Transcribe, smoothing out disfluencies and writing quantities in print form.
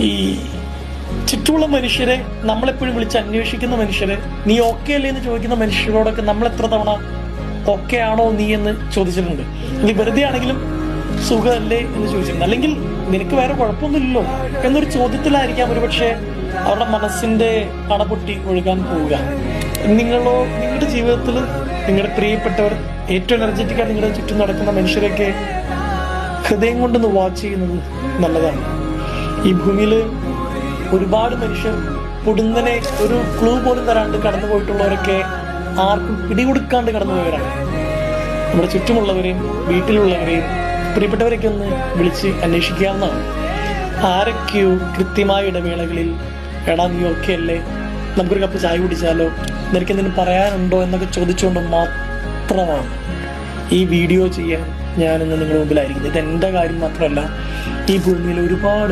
ഈ ചുറ്റുമുള്ള മനുഷ്യരെ നമ്മളെപ്പോഴും വിളിച്ച് അന്വേഷിക്കുന്ന മനുഷ്യരെ, നീ ഓക്കെ അല്ലേ എന്ന് ചോദിക്കുന്ന മനുഷ്യരോടൊക്കെ നമ്മൾ എത്ര തവണ ഓക്കെ ആണോ നീ എന്ന് ചോദിച്ചിട്ടുണ്ട്. നീ വെറുതെ ആണെങ്കിലും സുഖമല്ലേ എന്ന് ചോദിച്ചിട്ടുണ്ട്. അല്ലെങ്കിൽ നിനക്ക് വേറെ കുഴപ്പമൊന്നുമില്ലല്ലോ എന്നൊരു ചോദ്യത്തിലായിരിക്കാം ഒരുപക്ഷെ അവരുടെ മനസ്സിന്റെ അണപൊട്ടി ഒഴുകാൻ പോവുക. നിങ്ങളുടെ ജീവിതത്തിൽ നിങ്ങളുടെ പ്രിയപ്പെട്ടവർ, ഏറ്റവും എനർജറ്റിക് ആയിട്ട് നിങ്ങളുടെ ചുറ്റും നടക്കുന്ന മനുഷ്യരെയൊക്കെ ഹൃദയം കൊണ്ടൊന്ന് വാച്ച് ചെയ്യുന്നത് നല്ലതാണ്. ഈ ഭൂമിയിൽ ഒരുപാട് മനുഷ്യർ പൊടുന്നനെ ഒരു ക്ലൂ പോലും തരാണ്ട് കടന്നു പോയിട്ടുള്ളവരൊക്കെ ആർക്കും പിടികൊടുക്കാണ്ട് കടന്നുപോയവരാണ്. നമ്മുടെ ചുറ്റുമുള്ളവരെയും വീട്ടിലുള്ളവരെയും പ്രിയപ്പെട്ടവരൊക്കെ ഒന്ന് വിളിച്ച് അന്വേഷിക്കാവുന്നതാണ്. ആരൊക്കെയോ കൃത്യമായ ഇടവേളകളിൽ എടാ നീ ഓക്കെ അല്ലേ, നമുക്കൊരു കപ്പ് ചായ കുടിച്ചാലോ, നിനക്ക് എന്തെങ്കിലും പറയാനുണ്ടോ എന്നൊക്കെ ചോദിച്ചുകൊണ്ട് മാത്രമാണ് ഈ വീഡിയോ ചെയ്യാൻ ഞാനിന്ന് നിങ്ങളുടെ മുമ്പിലായിരിക്കുന്നത്. ഇതെൻ്റെ കാര്യം മാത്രമല്ല, ഈ ഭൂമിയിൽ ഒരുപാട്